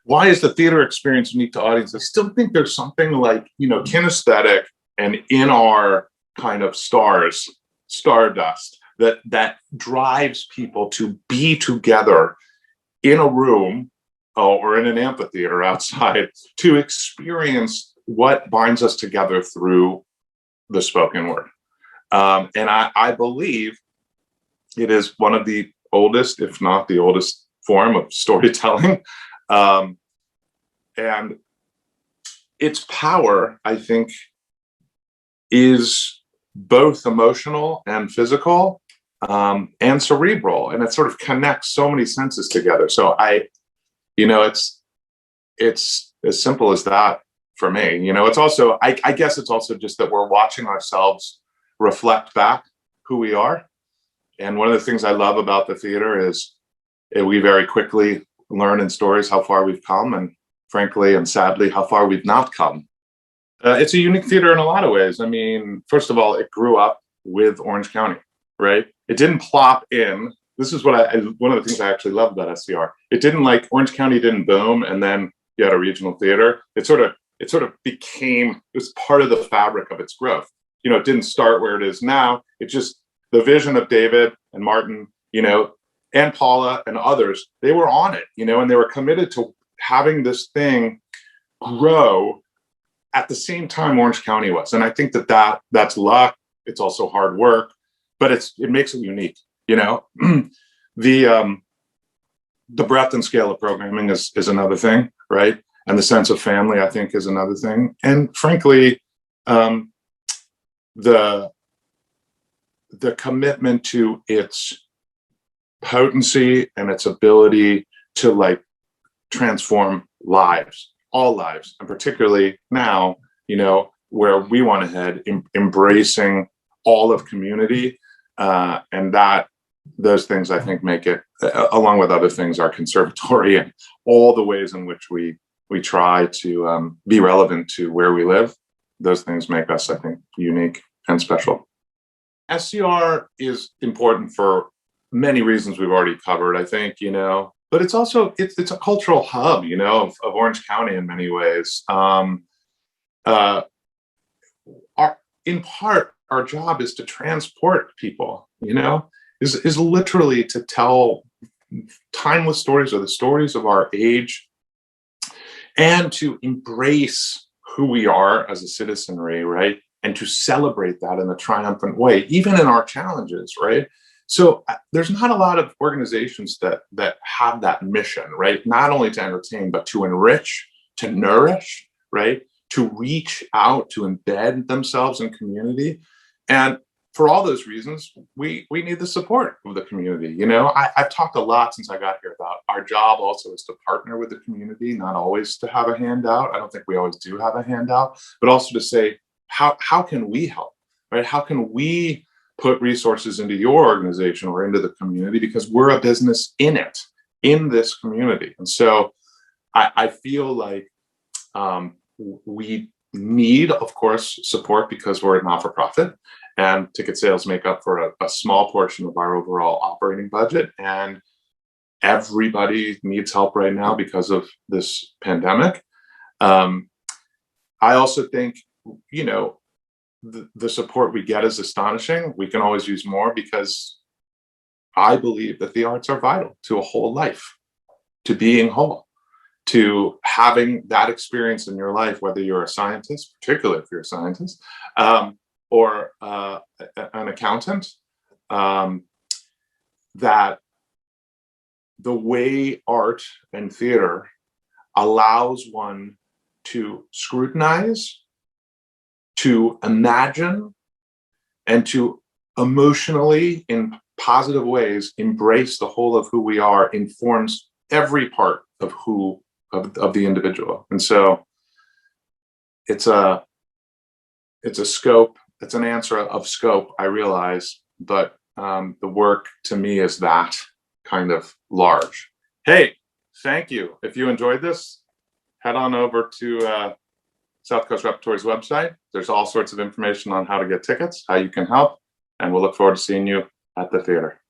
Why is the theater experience unique to audiences? I still think there's something like, kinesthetic and in our kind of stardust that drives people to be together in a room or in an amphitheater outside to experience what binds us together through the spoken word. And I believe it is one of the oldest, if not the oldest, form of storytelling. And its power, I think, is both emotional and physical, and cerebral, and it sort of connects so many senses together. So it's as simple as that for me. It's also, I guess it's also just that we're watching ourselves reflect back who we are. And one of the things I love about the theater is we very quickly learn in stories how far we've come, and frankly and sadly, how far we've not come. It's a unique theater in a lot of ways. I mean, first of all, it grew up with Orange County, right? It didn't plop in. This is what one of the things I actually love about SCR. It didn't Orange County didn't boom and then you had a regional theater. It sort of became, it was part of the fabric of its growth. It didn't start where it is now. It just, the vision of David and Martin, and Paula and others, they were on it, and they were committed to having this thing grow at the same time Orange County was. And I think that's luck. It's also hard work, but it makes it unique. The breadth and scale of programming is another thing, right? And the sense of family, I think, is another thing. And frankly, the commitment to its potency and its ability to transform lives, all lives, and particularly now, where we want to head, embracing all of community, and those things, I think, make it, along with other things, our conservatory and all the ways in which we try to be relevant to where we live. Those things make us, I think, unique and special. SCR is important for many reasons we've already covered, I think, but it's also, it's a cultural hub, of Orange County in many ways. In part, our job is to transport people, is literally to tell timeless stories, or the stories of our age, and to embrace who we are as a citizenry, right? And to celebrate that in a triumphant way, even in our challenges, right? So there's not a lot of organizations that have that mission, right? Not only to entertain, but to enrich, to nourish, right? To reach out, to embed themselves in community. And for all those reasons, we need the support of the community. I've talked a lot since I got here about our job also is to partner with the community, not always to have a handout. I don't think we always do have a handout, but also to say, how can we help, right? How can we put resources into your organization or into the community, because we're a business in this community. And so I feel like we need, of course, support because we're a not-for-profit, and ticket sales make up for a small portion of our overall operating budget. And everybody needs help right now because of this pandemic. I also think, the support we get is astonishing. We can always use more, because I believe that the arts are vital to a whole life, to being whole, to having that experience in your life, whether you're a scientist, particularly if you're a scientist, or an accountant, that the way art and theater allows one to scrutinize, to imagine, and to emotionally, in positive ways, embrace the whole of who we are, informs every part of the individual. And so it's a scope, it's an answer of scope, I realize, but the work to me is that kind of large. Hey, thank you. If you enjoyed this, head on over to South Coast Repertory's website. There's all sorts of information on how to get tickets, how you can help, and we'll look forward to seeing you at the theater.